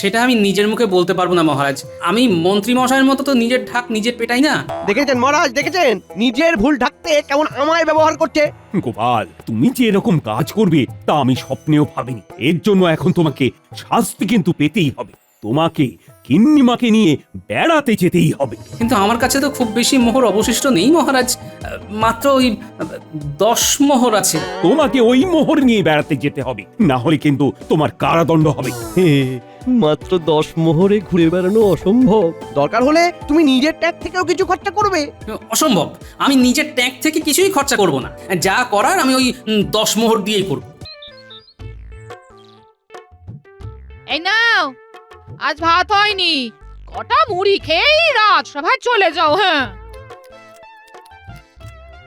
সেটা আমি নিজের মুখে বলতে পারবো না মহারাজ। আমি মন্ত্রী মশাইয়ের মতো তো নিজের ঢাক নিজে পেটাই না। দেখেছেন মহারাজ, দেখেছেন নিজের ভুল ঢাকতে কেমন আমায় ব্যবহার করছে। গোপাল, তুমি যে এরকম কাজ করবে তা আমি স্বপ্নেও ভাবিনি। এর জন্য এখন তোমাকে শাস্তি কিন্তু পেতেই হবে। তোমাকে গিন্নিমাকে নিয়ে বেড়াতে যেতেই হবে। কিন্তু আমার কাছে তো খুব বেশি মোহর অবশিষ্ট নেই মহারাজ, মাত্র ওই 10 মোহর আছে। তোমাকে ওই মোহর নিয়ে বেড়াতে যেতে হবে, না হলে কিন্তু তোমার কারাদণ্ড হবে। মাত্র 10 মোহরে ঘুরে বেড়ানো অসম্ভব। দরকার হলে তুমি নিজের ট্যাগ থেকেও কিছু খরচা করবে। অসম্ভব, আমি নিজের ট্যাঙ্ক থেকে কিছুই খরচা করব না। যা করার আমি ওই 10 মোহর দিয়েই করব। এই নাও, আজ ভাত হয়নি, কটা মুড়ি খেয়েই রাজসভায় চলে যাও। হ্যাঁ,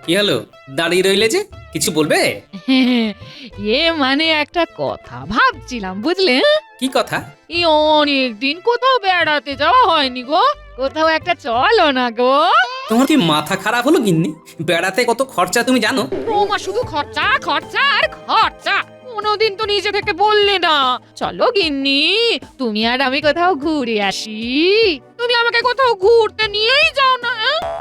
কি হলো, দাঁড়িয়ে রইলে যে? কিছু বলবে? মানে একটা কথা ভাবছিলাম, বুঝলে? কি কথা? এই অনেক দিন কোথাও বেড়াতে যাওয়া হয়নি গো, কোথাও একটা চলো না গো। তোমার কি মাথা খারাপ হলো গিন্নি? বেড়াতে কত খরচা তুমি জানো? তোমার শুধু খরচা খরচা আর খরচা, কোনোদিন তো নিজে থেকে বললে না চলো গিন্নি তুমি আর আমি কোথাও ঘুরে আসি। তুমি আমাকে কোথাও ঘুরতে নিয়েই যাও না।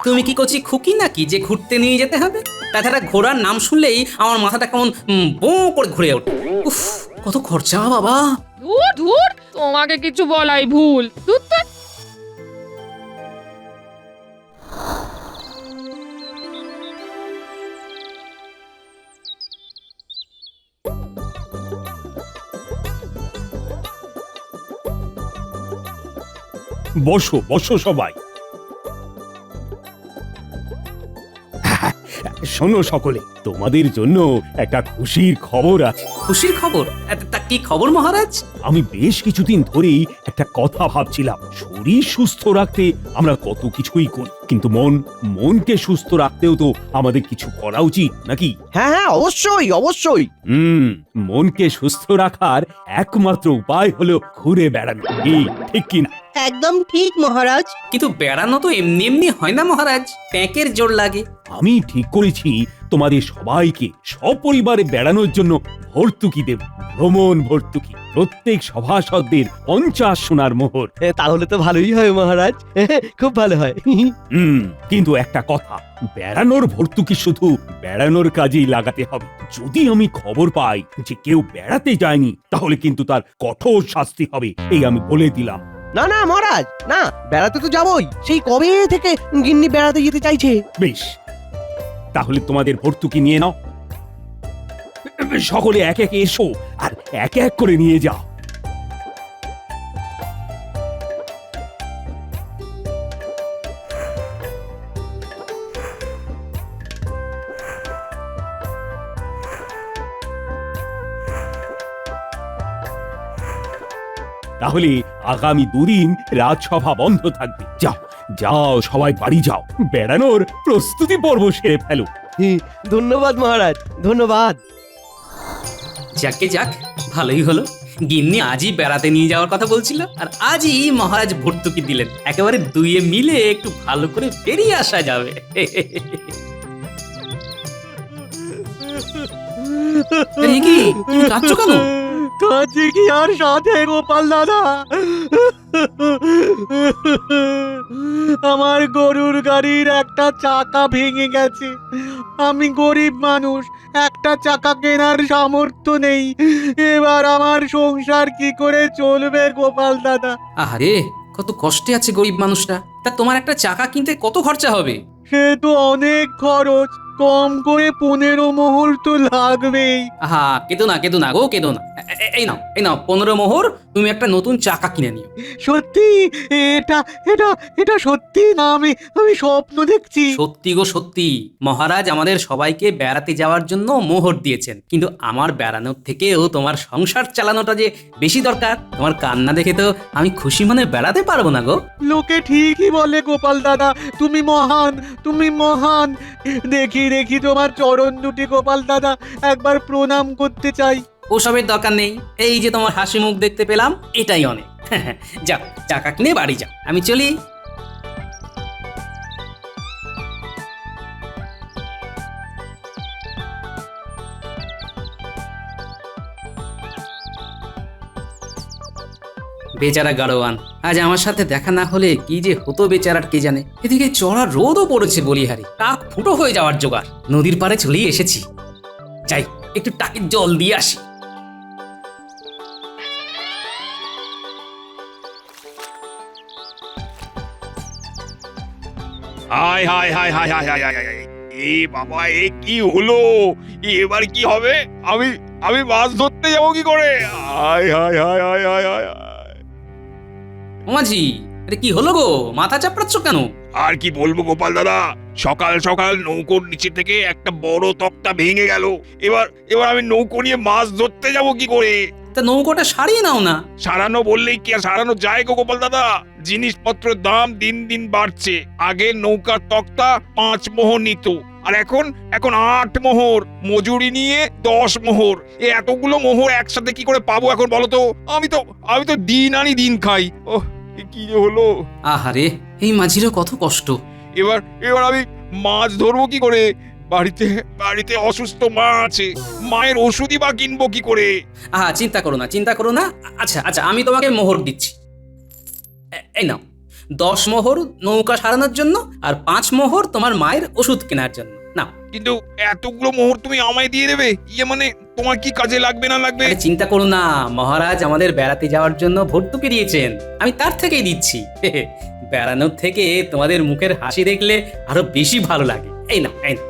তুমি কি কচি খুকি নাকি যে ঘুরতে নিয়ে যেতে হবে? তাছাড়া ঘোড়ার নাম শুনলেই আমার মাথাটা কেমন বো করে ঘুরে ওঠে। উফ, কত খরচা বাবা। ধুর ধুর, তোমাকে কিছু বলাই ভুল। ধুর, ধ্যাৎ। বসো বসো সবাই। শোনো সকলে, তোমাদের জন্য একটা খুশির খবর আছে। খুশির খবর? তা কি খবর মহারাজ? আমি বেশ কিছুদিন ধরেই একটা কথা ভাবছিলাম। শরীর সুস্থ রাখতে আমরা কত কিছুই করি, কিন্তু মনকে সুস্থ রাখতেও তো আমাদের কিছু করা উচিত নাকি? হ্যাঁ হ্যাঁ, অবশ্যই অবশ্যই। মনকে সুস্থ রাখার একমাত্র উপায় হলো ঘুরে বেড়ানো। কি ঠিক কিনা? একদম ঠিক মহারাজ। কিন্তু বেড়ানো তো এমনি এমনি হয় না মহারাজ, প্যাকের জোর লাগে। আমি ঠিক করেছি তোমাদের সবাইকে সপরিবারে বেড়ানোর জন্য ভর্তুকি দেব, ভ্রমণ ভর্তুকি। প্রত্যেক সভাসদদের 50 সোনার মোহর। তাহলে তো ভালোই হয় মহারাজ, খুব ভালো হয়। কিন্তু একটা কথা, বেড়ানোর ভর্তুকি শুধু বেড়ানোর কাজেই লাগাতে হবে। যদি আমি খবর পাই যে কেউ বেড়াতে যায়নি, তাহলে কিন্তু তার কঠোর শাস্তি হবে, এই আমি বলে দিলাম। না না মহারাজ, না, বেড়াতে তো যাবই। সেই কবে থেকে গিন্নি বেড়াতে যেতে চাইছে। বেশ, তাহলে তোমাদের ভর্তুকি নিয়ে নাও। সকলে এক একে এসো আর এক এক করে নিয়ে যাও। তাহলে আগামী 2 দিন রাজসভা বন্ধ থাকবে। যাও যাও, সবাই বাড়ি যাও, বেড়ানোর প্রস্তুতি পর্ব সেরে ফেলো। ধন্যবাদ মহারাজ, ধন্যবাদ। যাকে যাক, ভালোই হলো। গিন্নি আজই বেড়াতে নিয়ে যাওয়ার কথা বলছিল, আর আজই মহারাজ ভর্তুকি দিলেন। একেবারে দুইয়ে মিলে একটু ভালো করে বেরিয়ে আসা যাবে। এই কি, তুমি কাঁদছো কেন? কাজে কি আর সাথে গোপাল দাদা, আমার গরুর গাড়ির একটা চাকা ভেঙে গেছে। আমি গরিব মানুষ, একটা চাকা কেনার সামর্থ্য নেই। এবার আমার সংসার কি করে চলবে গোপাল দাদা? আরে, কত কষ্টে আছে গরিব মানুষটা। তা তোমার একটা চাকা কিনতে কত খরচা হবে? সে তো অনেক খরচ, কম করে 15 মোহর তো লাগবেই। আহা, কেঁদো না গো, কেঁদো না। এই নাও 15 মোহর, তুমি একটা নতুন চাকা কিনে নিও। সত্যি? এটা এটা এটা সত্যি না আমি স্বপ্ন দেখছি? সত্যি গো সত্যি, মহারাজ আমাদের সবাইকে বেড়াতে যাওয়ার জন্য মোহর দিয়েছেন। কিন্তু আমার বেড়ানোর থেকেও তোমার সংসার চালানোটা যে বেশি দরকার। তোমার কান্না দেখে তো আমি খুশি মনে বেড়াতে পারবো না গো। লোকে ঠিকই বলে গোপাল দাদা, তুমি মহান, তুমি মহান। দেখি দেখি তোমার চরণ দুটি গোপাল দাদা, একবার প্রণাম করতে চাই। ওসবের দরকার নেই, এই যে তোমার হাসি মুখ দেখতে পেলাম, এটাই অনেক। যাও, চাকা কিনে বাড়ি যাও, আমি চলি। বেচারা গাড়োয়ান, আজ আমার সাথে দেখা না হলে কি যে হতো বেচারার কে জানে। এদিকে চড়া রোদও পড়েছে বলিহারি, টাক ফুটো হয়ে যাওয়ার জোগাড়। নদীর পাড়ে চলেই এসেছি, যাই একটু টাকির জল দিয়ে আসি। হায় হায় হায় হায় হায় হায় হায় হায়। এ বাবা, এ কি হলো? এবার কি হবে? আমি আমি মাছ ধরতে যাবো কি করে? হায় হায় হায় হায় হায় হায় হায়। ওমাজি, আরে কি হলো গো, মাথা চাপড়াচ্ছ কেন? আর কি বলবো গোপাল দাদা, সকাল সকাল নৌকোর নিচে থেকে একটা বড় তক্তা ভেঙে গেল। এবার এবার আমি নৌকো নিয়ে মাছ ধরতে যাবো কি করে? তা নৌকোটা সারিয়ে নাও না। সারানো বললেই কি আর সারানো যায় গো গোপাল দাদা? জিনিসপত্রের দাম দিন দিন বাড়ছে। আগে নৌকার তক্তা 5 মোহর নিত, আর এখন এখন 8 মোহর, মজুরি নিয়ে 10 মোহর। এতগুলো মোহর একসাথে কি করে পাবো এখন বলো তো? আমি তো দিন আনি দিন খাই। ওহ, এ কি যে হলো! আহারে, এই মাঝিরও কত কষ্ট। এবার এবার আমি মাছ ধরবো কি করে? বাড়িতে বাড়িতে অসুস্থ মা আছে, মায়ের ওষুধই বা কিনবো কি করে? আহা, চিন্তা করো না, চিন্তা করো না। আচ্ছা আচ্ছা, আমি তোমাকে মোহর দিচ্ছি। এই নাও, 10 মোহর নৌকা সারানোর জন্য, আর 5 মোহর তোমার মায়ের ওষুধ কেনার জন্য। নাও। কিন্তু এতগুলো মোহর তুমি আমায় দিয়ে দেবে? ইয়ে মানে তোমার কি কাজে লাগবে না লাগবে? আরে চিন্তা করো না, মহারাজ আমাদের বেড়াতে যাওয়ার জন্য ভর্তুকি দিয়েছেন, আমি তার থেকেই দিচ্ছি। বেড়ানোর থেকে তোমাদের মুখের হাসি দেখলে আরো বেশি ভালো লাগে। এই নাও, এই নাও।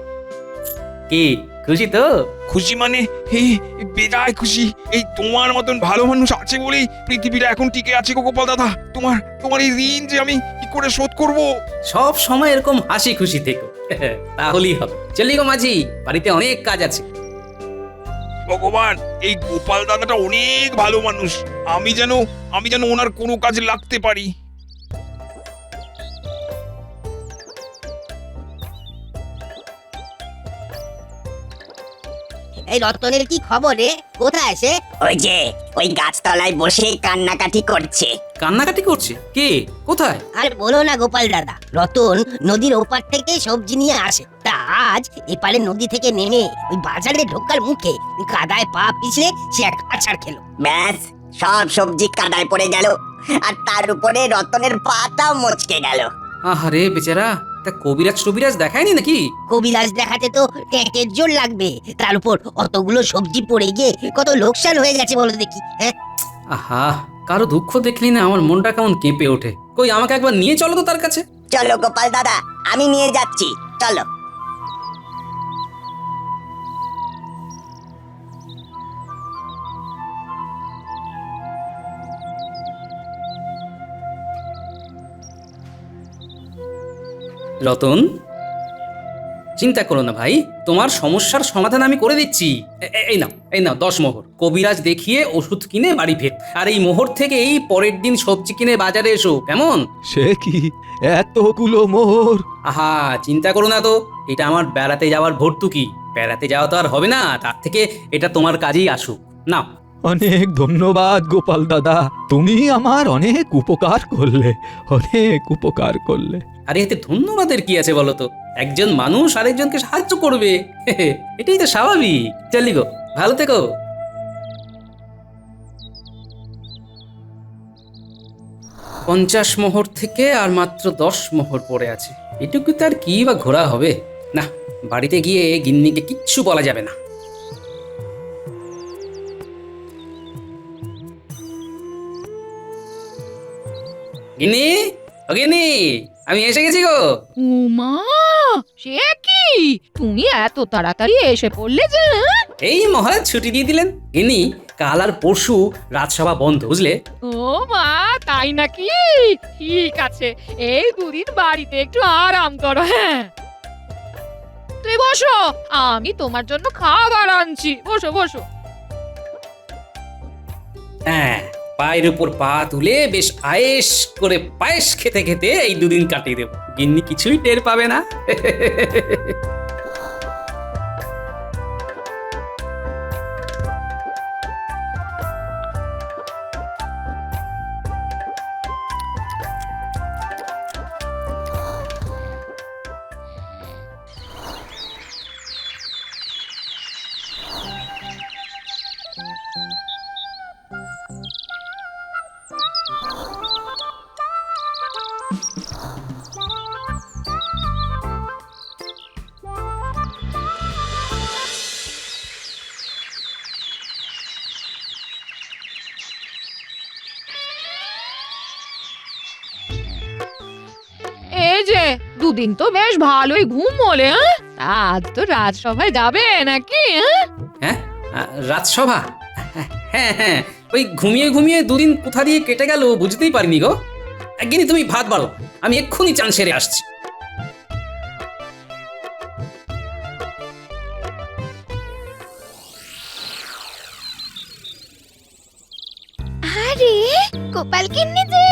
কি খুশি তো? খুশি মানে বেজায় খুশি। এই তোমার মতন ভালো মানুষ আছে বলেই পৃথিবীটা এখন টিকে আছে গো গোপাল দাদা। তোমার এই ঋণ যে আমি কি করে শোধ করব? সব সময় এরকম হাসি খুশি থেকো, তাহলেই হবে। চলি গো মাঝি, বাড়িতে অনেক কাজ আছে। ভগবান, এই গোপাল দাদাটা অনেক ভালো মানুষ। আমি যেন ওনার কোনো কাজে লাগতে পারি। এই রতনের কি খবর রে? কোথায় সে? ওই যে ওই গাছতলায় বসে কান্নাকাটি করছে। কান্নাকাটি করছে? কে? কোথায়? আর বলো না গোপাল দাদা, রতন নদীর ওপার থেকে সবজি নিয়ে আসে। তা আজ এপারে নদী থেকে নেমে ওই বাজারে ঢোকার মুখে কাদায় পা পিছলে সে এক আছাড় খেলো। ব্যাস, সব সবজি কাদায় পড়ে গেল, আর তার উপরে রতনের পাটাও মচকে গেল। আহারে বেচারা, তা কবিরাজ টবিরাজ দেখায়নি নাকি? কবিরাজ দেখাতে তো ট্যাঁকের জোর লাগবে, তার উপর অতগুলো সবজি পড়ে গিয়ে কত লোকসান হয়ে গেছে বলো দেখি। হ্যাঁ, আহা, কারো দুঃখ দেখলি না আমার মনটা কেমন কেঁপে ওঠে। কই, আমাকে একবার নিয়ে চলো তো তার কাছে। চলো গোপাল দাদা, আমি নিয়ে যাচ্ছি, চলো। রতন, চিন্তা করো না ভাই, তোমার সমস্যার সমাধান আমি করে দিচ্ছি। এই নাও 10 মোহর। কবিরাজ দেখিয়ে ওষুধ কিনে বাড়ি ফের, আর এই মোহর থেকে এই পরের দিন সবজি কিনে বাজারে এসো, কেমন? সে কি এতগুলো মোহর? আহা, চিন্তা করো না তো, এটা আমার বেড়াতে যাওয়ার ভর্তুকি। বেড়াতে যাওয়া তো আর হবে না, তার থেকে এটা তোমার কাজেই আসুক। নাও। অনেক ধন্যবাদ গোপাল দাদা, তুমি আমার অনেক উপকার করলে, অনেক উপকার করলে। আরে এতে ধন্যবাদের কি আছে বলো তো? একজন মানুষ আরেকজনকে সাহায্য করবে, এটাই তো স্বাভাবিক। চলি গো, ভালো থেকো। 50 মোহর থেকে আর মাত্র 10 মোহর পড়ে আছে। এটুকু তার কি বা ঘোরা হবে? না, বাড়িতে গিয়ে গিন্নিকে কিচ্ছু বলা যাবে না। গিন্নি, ও গিন্নি, আমি এসে গেছি গো। উমা, সে কি? তুমি এত তাড়াতাড়ি এসে পড়লে যে? এই মহারাজ ছুটি দিয়ে দিলেন। গিন্নি, কাল আর পরশু রাজসভা বন্ধ, বুঝলে? ও মা, তাই নাকি? ঠিক আছে, এই 2 দিন বাড়িতে একটু আরাম করো। হ্যাঁ, তুই বসো, আমি তোমার জন্য খাবার আনছি। বসো বসো। হ্যাঁ, পায়ের উপর পা তুলে বেশ আয়েশ করে পায়েস খেতে খেতে এই 2 দিন কাটিয়ে দেবো। গিন্নি কিছুই টের পাবে না। এই যে দুদিন তো বেশ ভালোই ঘুম হলে, আজ তো রাজসভায় যাবে নাকি? হ্যাঁ রাজসভা, হ্যাঁ হ্যাঁ, ওই ঘুমিয়ে ঘুমিয়ে দুদিন কোথা দিয়ে কেটে গেল বুঝতেই পারিনি গো। একদিনই তুমি ভাত বাড়ো, আমি এক্ষুনি চান সেরে আসছি। আরে গোপাল কিন্নি যে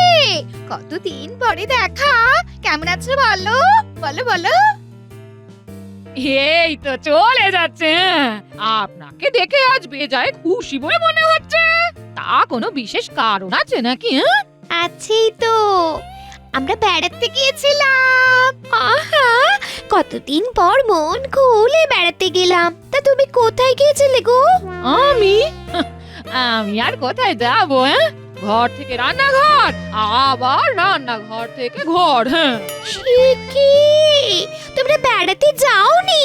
কতদিন পরে দেখা, কেমন আছো বলো বলো বলো। এই তো চলে যাচ্ছে। আপনাকে দেখে আজ বেজায় খুশি বলে মনে হচ্ছে। তা কোনো বিশেষ কারণ আছে নাকি? আছি তো, আমরা বেড়াতে গিয়েছিলাম। আহা, কতদিন পর মন খুলে বেড়াতে গেলাম। তা তুমি কোথায় গিয়েছিলে গো? আমি আমি আর কোথায় যাবো? ঘর থেকে রান্নাঘর, আবার রান্নাঘর থেকে ঘর। হ্যাঁ, সে কি, তোমরা বেড়াতে যাওনি?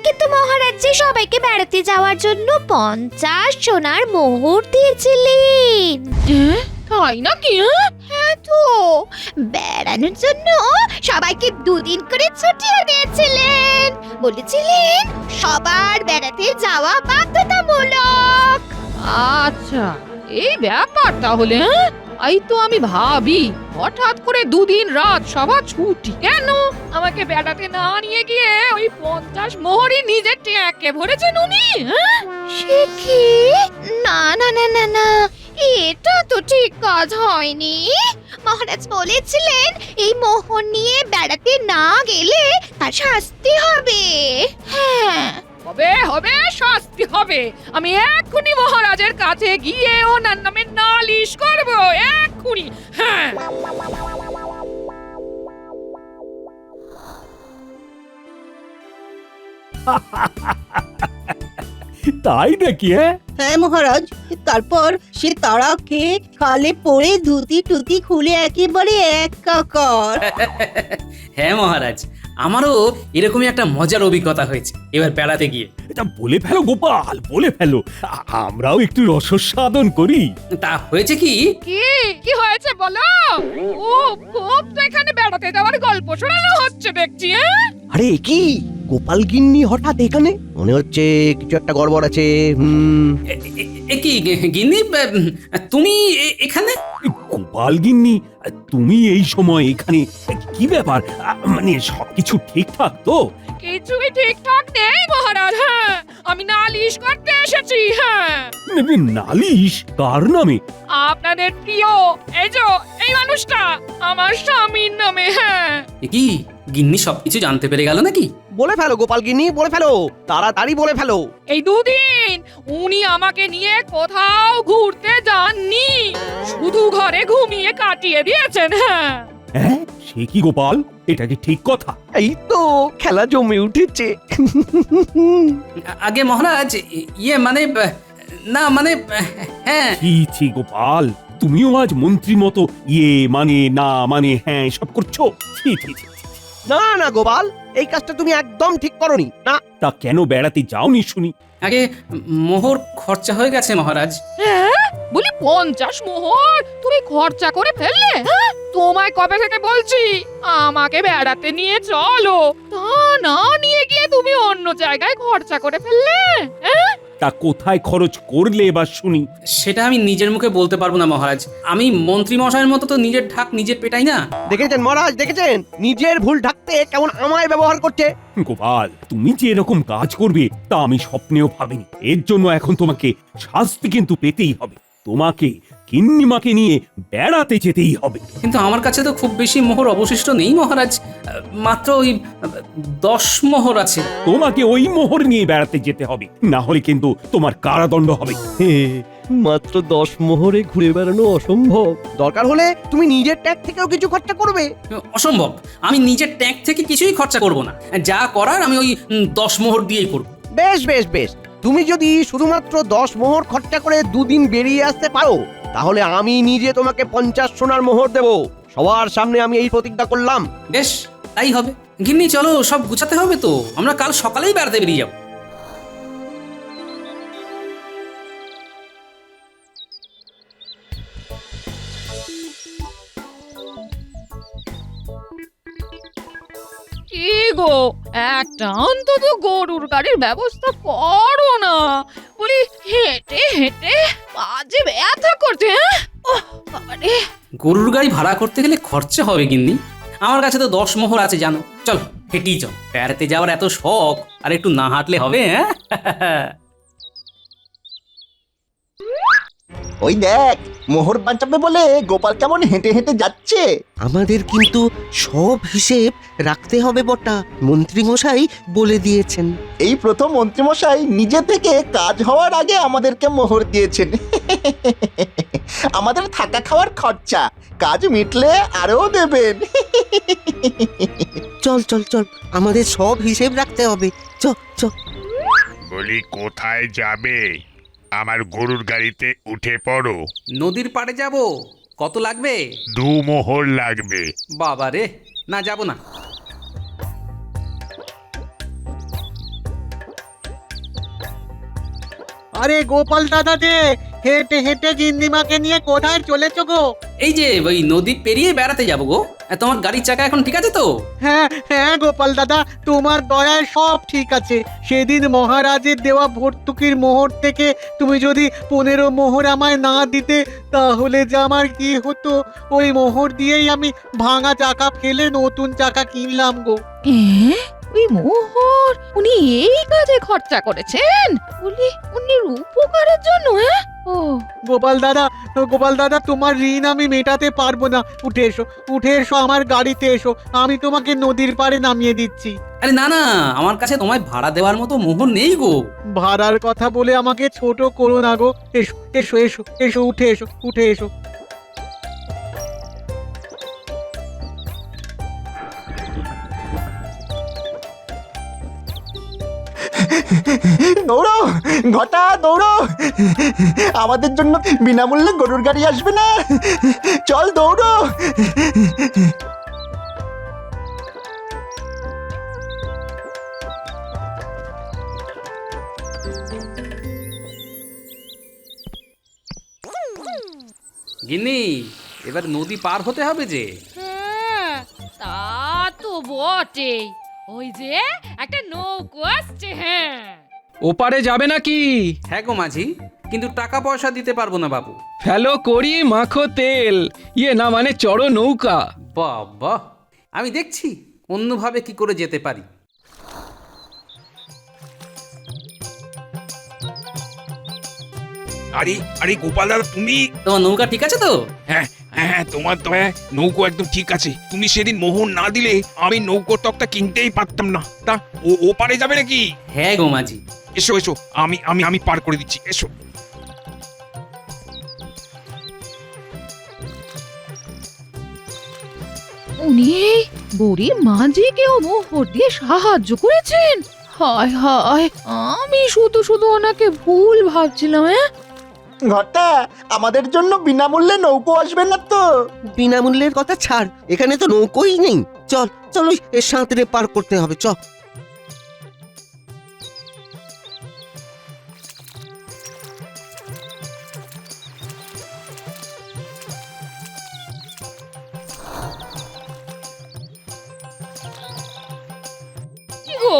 কিন্তু মহারাজ যে সবাইকে বেড়াতে যাওয়ার জন্য 50 সোনার মোহর দিয়েছিলেন। তাই নাকি? হ্যাঁ তো, বেড়ানোর জন্য সবাইকে 2 দিন করে ছুটিও দিয়েছিলেন। বলেছিলেন সবার বেড়াতে যাওয়া বাধ্যতামূলক। আচ্ছা, এই ব্যাপার তাহলে। এই তো আমি ভাবি হঠাৎ করে 2 দিন রাত সভা ছুটি কেন? আমাকে বেড়াতে না নিয়ে গিয়ে ওই 50 মোহরই নিজের ট্যাঁকে ভরেছেন উনি। সে কি, না না না না না, এটা তো ঠিক কাজ হয়নি। মহারাজ বলেছিলেন এই মোহর নিয়ে বেড়াতে না গেলে তার শাস্তি হবে। হ্যাঁ, হবে হবে, শাস্তি হবে। আমি এক্ষুনি মহারাজের কাছে গিয়ে ওনার নামে নালিশ করব, এক্ষুনি। হ্যাঁ, তাই নাকি? হ্যাঁ, হ্যাঁ মহারাজ, তারপর সে তারা খেয়ে খালে পড়ে ধুতি টুতি খুলে একেবারে একাকার। হ্যাঁ মহারাজ, আমারও এরকমই একটা মজার অভিজ্ঞতা হয়েছে এবার বেড়াতে গিয়ে। এটা বলে ফেলো গোপাল, বলে ফেলো, আমরাও একটু রসস্বাদন করি। তা হয়েছে কি, কি কি হয়েছে বলো? ও খুব তো এখানে বেড়াতে যাওয়ার গল্প শোনানো হচ্ছে দেখছি। আরে কি গোপাল গিন্নি হঠাৎ এখানে? মনে হচ্ছে কিছু একটা গড়বড় আছে। এ কি গিন্নি, তুমি এখানে? গোপাল গিন্নি, তুমি এই সময় এখানে? কি ব্যাপার, মানে সবকিছু ঠিকঠাক তো? কিছুই ঠিকঠাক নেই মহারাজ। হ্যাঁ, আমি নালিশ করতে এসেছি। হ্যাঁ, নালিশ কার নামে? আপনাদের প্রিয় এই মানুষটা, আমার স্বামীর নামে। হ্যাঁ, এ কি গিন্নি সবকিছু জানতে পেরে গেল নাকি? বলে ফেলো গোপাল গিন্নি, বলে ফেলো, তাড়াতাড়ি বলে ফেলো। এই 2 দিন উনি আমাকে নিয়ে কোথাও ঘুরতে যাননি, শুধু ঘরে ঘুমিয়ে কাটিয়ে দিয়েছেন। হ্যাঁ, হ্যাঁ, সে কি গোপাল, এটা কি ঠিক কথা? এই তো খেলা জমে উঠেছে। আগে মহারাজ, ইয়ে মানে, না মানে, হ্যাঁ। ছি গোপাল, তুমিও আজ মন্ত্রী মতো ইয়ে মানে না মানে হ্যাঁ সব করছো। ছি ছি ছি। না না গোপাল, এই কাজটা তুমি একদম ঠিক করনি। না, তা কেন বেড়াতে যাওনি শুনি? আগে মোহর খরচা হয়ে গেছে মহারাজ। হ্যাঁ, বলি 50 মোহর তুমি খরচা করে ফেললে? হ্যাঁ, তোমায় কবে থেকে বলছি আমাকে বেড়াতে নিয়ে চলো, তা না নিয়ে গিয়ে তুমি অন্য জায়গায় খরচা করে ফেললে। হ্যাঁ, তা কোথায় খরচ করলে এবার শুনি? সেটা আমি নিজের মুখে বলতে পারবো না মহারাজ। আমি মন্ত্রী মশাইয়ের মতো তো নিজের ঢাক নিজে পেটাই না। দেখেছেন মহারাজ, দেখেছেন নিজের ভুল ঢাকতে কেমন আমায় ব্যবহার করছে। গোপাল, তুমি যে এরকম কাজ করবে তা আমি স্বপ্নেও ভাবিনি। এর জন্য এখন তোমাকে শাস্তি কিন্তু পেতেই হবে। তোমাকে কিন্নিমাকে নিয়ে বেড়াতে যেতেই হবে। কিন্তু আমার কাছে তো খুব বেশি মোহর অবশিষ্ট নেই মহারাজ, মাত্র ওই 10 মোহর আছে। তোমাকে ওই মোহর নিয়ে বেড়াতে যেতে হবে, না হলে কিন্তু তোমার কারাদণ্ড হবে। মাত্র 10 মোহরে ঘুরে বেড়ানো অসম্ভব। দরকার হলে তুমি নিজের ট্যাগ থেকেও কিছু খরচা করবে। অসম্ভব, আমি নিজের ট্যাঙ্ক থেকে কিছুই খরচা করব না। যা করার আমি ওই 10 মোহর দিয়েই করব। বেশ বেশ বেশ, তুমি যদি শুধুমাত্র 10 মোহর খরচা করে 2 দিন বেরিয়ে আসতে পারো, তাহলে আমি নিজে তোমাকে 50 সোনার মোহর দেব। সবার সামনে আমি এই প্রতিজ্ঞা করলাম। বেশ, তাই হবে। গিন্নি চলো, সব গুছাতে হবে তো, আমরা কাল সকালেই বেড়াতে বেরিয়ে যাবো। কি গো, একটা অন্তত গরুর গাড়ির ব্যবস্থা করো না। বলি হেঁটে হেঁটে পাজে ব্যথা করছে। হ্যাঁ, ওহ বাবারে। গরুর গাড়ি ভাড়া করতে গেলে খরচা হবে গিন্নি। আমার কাছে তো 10 মোহর আছে জানো। চল হেঁটেই চল, বেড়াতে যাওয়ার এত শখ, আর একটু না হাঁটলে হবে? হ্যাঁ ওই দেখ, মোহর বাঁচাবে বলে গোপাল কেমন হেঁটে হেঁটে যাচ্ছে। আমাদের কিন্তু সব হিসেব রাখতে হবে বটা, মন্ত্রী মশাই বলে দিয়েছেন। এই প্রথম মন্ত্রীমশাই নিজে থেকে কাজ হওয়ার আগে আমাদেরকে মোহর দিয়েছেন। আমাদের থাকা খাওয়ার খরচা কাজ মিটলে আরো দেবেন। চল চল চল, আমাদের সব হিসেব রাখতে হবে। চ চ। বলি কোথায় যাবে? আমার গরুর গাড়িতে উঠে পড়ো। নদীর পাড়ে যাব। কত লাগবে? 2 মোহর লাগবে। বাবা রে, না যাব না। আরে গোপাল দাদা যে, হেঁটে হেঁটে গিন্নিমাকে নিয়ে কোথায় চলেছো গো? এই যে ওই নদী পেরিয়ে বেড়াতে যাবো গো। তোমার গাড়ির চাকা এখন ঠিক আছে তো? হ্যাঁ হ্যাঁ গোপাল দাদা, তোমার দয়ায় সব ঠিক আছে। সেদিন মহারাজের দেওয়া ভর্তুকির মোহর থেকে তুমি যদি 15 মোহর আমায় না দিতে, তাহলে যে আমার কি হতো। ওই মোহর দিয়েই আমি ভাঙা চাকা ফেলে নতুন চাকা কিনলাম গো। ওই মোহর উনি এই কাজে খরচা করেছেন? বলি উনির উপকারের জন্য? হ্যাঁ, ও গোপাল দাদা তোমার ঋণ আমি মেটাতে পারবো না। উঠে এসো আমার গাড়িতে এসো, আমি তোমাকে নদীর পাড়ে নামিয়ে দিচ্ছি। আরে না না, আমার কাছে তোমায় ভাড়া দেওয়ার মতো মোহর নেই গো। ভাড়ার কথা বলে আমাকে ছোট করো না গো। এসো এসো এসো এসো, উঠে এসো। দৌড়ো ঘটা, দৌড়ো। আমাদের জন্য বিনামূল্যে গরুর গাড়ি আসবে না? চল দৌড়ো। গিন্নি, এবার নদী পার হতে হবে যে। হ্যাঁ, তা তো বটেই। ওই যে একটা নৌকো আসছে। হ্যাঁ, ওপারে যাবে নাকি? হ্যাঁ গো মাঝি, কিন্তু টাকা পয়সা দিতে পারবো না বাবু। ফেলো করি মাখো তেল, ইয়ে না মানে চড়ো নৌকা। বাবা, আমি দেখছি অন্যভাবে কি করে যেতে পারি। আরে আরে গোপাল দাদা, তুমি? তোমার নৌকা ঠিক আছে তো? হ্যাঁ হ্যাঁ, তোমার তো নৌকো একদম ঠিক আছে। তুমি সেদিন মোহর না দিলে আমি নৌকোর তক্তা কিনতেই পারতাম না। তা ও পারে যাবে নাকি? হ্যাঁ গো মাঝি। এসো এসো, আমি আমি আমি পার করে দিচ্ছি, এসো। উনি গরিব মাঝিকেও মোহর দিয়ে সাহায্য করেছেন। হায় হায়, আমি শুধু শুধু ওনাকে ভুল ভাবছিলাম। হ্যাঁ, ঘটা, আমাদের জন্য বিনামূল্যে নৌকো আসবে না তো? বিনামূল্যের কথা ছাড়, এখানে তো নৌকোই নেই। চল চল, ওই সাঁতরে পার করতে হবে। চ। কি গো,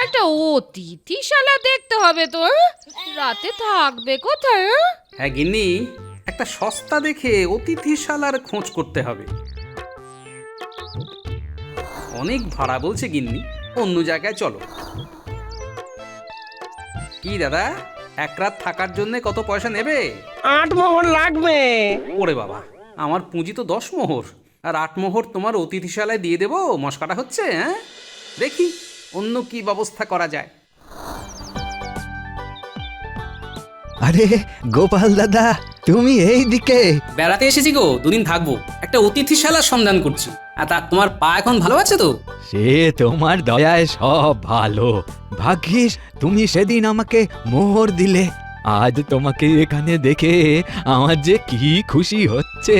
একটা অতিথিশালা দেখতে হবে তো। রাতে থাকবে কোথায়? হ্যাঁ গিন্নি, একটা সস্তা দেখে অতিথিশালার খোঁজ করতে হবে। অনেক ভাড়া বলছে গিন্নি, অন্য জায়গায় চলো। কি দাদা, এক রাত থাকার জন্য কত পয়সা নেবে? 8 মোহর লাগবে। ওরে বাবা, আমার পুঁজি তো 10 মোহর, আর 8 মোহর তোমার অতিথিশালায় দিয়ে দেবো। মস্কাটা হচ্ছে? হ্যাঁ, দেখি অন্য কি ব্যবস্থা করা যায়। আরে গোপাল দাদা, তুমি এই দিকে? বেড়াতে এসেছি গো, 2 দিন থাকবো। একটা অতিথিশালার সন্ধান করছি। আর তা তোমার পা এখন ভালো আছে তো? সে তোমার দয়ায় সব ভালো। ভাগ্যিস তুমি সেদিন আমাকে মোহর দিলে। আজ তোমাকে এখানে দেখে আমার যে কি খুশি হচ্ছে।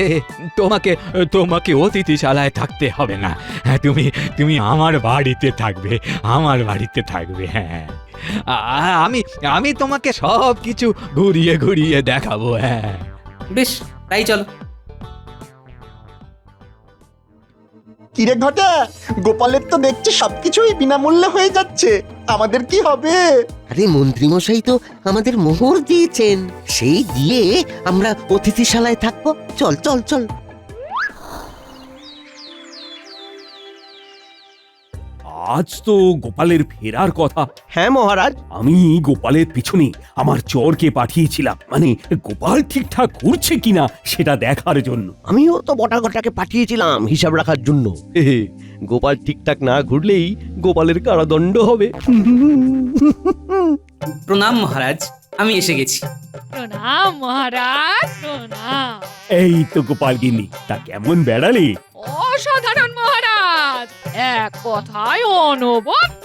তোমাকে তোমাকে অতিথিশালায় থাকতে হবে না, হ্যাঁ, তুমি আমার বাড়িতে থাকবে, আমার বাড়িতে থাকবে। হ্যাঁ, আমি আমি তোমাকে সব কিছু ঘুরিয়ে ঘুরিয়ে দেখাবো। হ্যাঁ, বেশ, তাই চলো। কিরে ঘটা, গোপালের তো দেখছি সবকিছুই বিনামূল্যে হয়ে যাচ্ছে, আমাদের কি হবে? আরে মন্ত্রী মশাই তো আমাদের মোহর দিয়েছেন, সেই দিয়ে আমরা অতিথিশালায় থাকবো। চল চল চল। আজ তো গোপালের ফেরার কথা। হ্যাঁ মহারাজ। আমি গোপালের পিছনে আমার চোরকে পাঠিয়েছিলাম, মানে গোপাল ঠিকঠাক ঘুরছে কিনা সেটা দেখার জন্য। আমিও তো বটাঘটাকে পাঠিয়েছিলাম হিসাব রাখার জন্য। গোপাল ঠিকঠাক না ঘুরলেই গোপালের কারাদণ্ড হবে। প্রণাম মহারাজ, আমি এসে গেছি। প্রণাম মহারাজ, প্রণাম। এই তো গোপাল গিন্নি, তা কেমন বেড়ালে? অসাধারণ মহারাজ, এক কথায় অনবদ্য।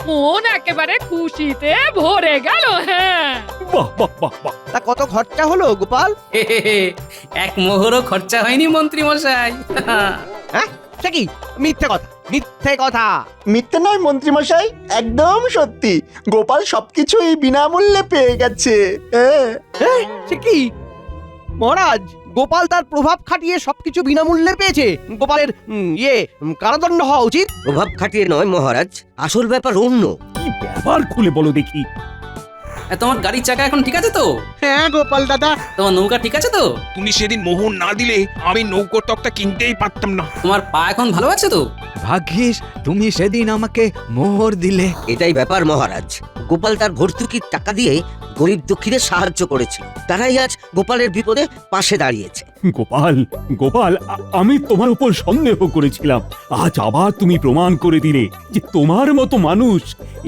মন একেবারে খুশিতে ভরে গেল। হ্যাঁ, বাহ বাহ বাহ বাহ। তা কত খরচা হলো গোপাল? এক মোহরও খরচা হয়নি মন্ত্রী মশাই। হ্যাঁ, সে কি মিথ্যে কথা, মিথ্যে কথা। মিথ্যে নয় মন্ত্রী মশাই, একদম সত্যি, গোপাল সবকিছুই বিনামূল্যে পেয়ে গেছে। সে কি মহারাজ, গোপাল তার প্রভাব খাটিয়ে সবকিছু বিনামূল্যে পেয়েছে? গোপালের কারাদণ্ড হওয়া উচিত। প্রভাব খাটিয়ে নয় মহারাজ, আসল ব্যাপার অন্য। কি ব্যাপার খুলে বলো দেখি। তোমার গাড়ির চাকা এখন ঠিক আছে তো? হ্যাঁ গোপাল দাদা। তোমার নৌকা ঠিক আছে তো? তুমি সেদিন মোহর না দিলে আমি নৌকোর তক্তা কিনতেই পারতাম না। তোমার পা এখন ভালো আছে তো? ভাগ্যিস তুমি সেদিন আমাকে মোহর দিলে। এটাই ব্যাপার মহারাজ, গোপাল তার ভর্তুকির টাকা দিয়ে গরিব দুঃখীদের সাহায্য করেছিল, তারাই আজ গোপালের বিপদে পাশে দাঁড়িয়েছে। গোপাল গোপাল, আমি তোমার উপর সন্দেহ করেছিলাম, আজ আবার তুমি প্রমাণ করে দিলে যে তোমার মতো মানুষ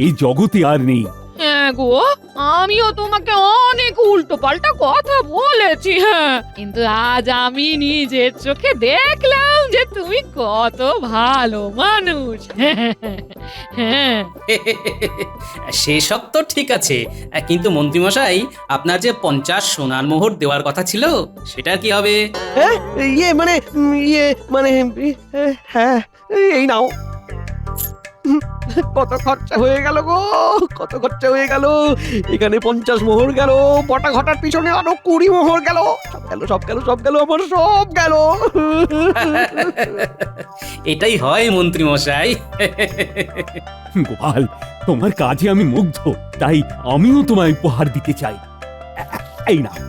এই জগতে আর নেই। হ্যাঁ গো, আমিও তোমাকে অনেক উল্টো পাল্টা কথা বলেছি। হ্যাঁ, কিন্তু আজ আমি নিজের চোখে দেখলাম যে তুমি কত ভালো মানুষ। হ্যাঁ, সেসব তো ঠিক আছে, কিন্তু মন্ত্রী মশাই, আপনার যে 50 সোনার মোহর দেওয়ার কথা ছিল, সেটা কি হবে? হ্যাঁ, হ্যাঁ, এই নাও। কত খরচা হয়ে গেল গো, কত খরচা হয়ে গেল। এখানে 50 মোহর গেল, বটা ঘটার পিছনে আরো 20 মোহর গেল। সব গেল সব গেল সব গেল, আমার সব গেল। এটাই হয় মন্ত্রী মশাই। গোপাল, তোমার কাজে আমি মুগ্ধ, তাই আমিও তোমায় উপহার দিতে চাই। এই নাও,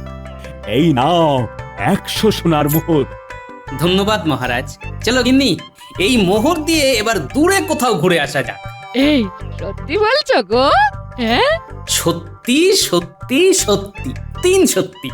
এই নাও 100 সোনার মোহর। ধন্যবাদ মহারাজ। চলো গিন্নি, এই মোহর দিয়ে এবার দূরে কোথাও ঘুরে আসা যাক। এই সত্যি বলছো গো? হ্যাঁ, সত্যি সত্যি সত্যি, 3 সত্যি।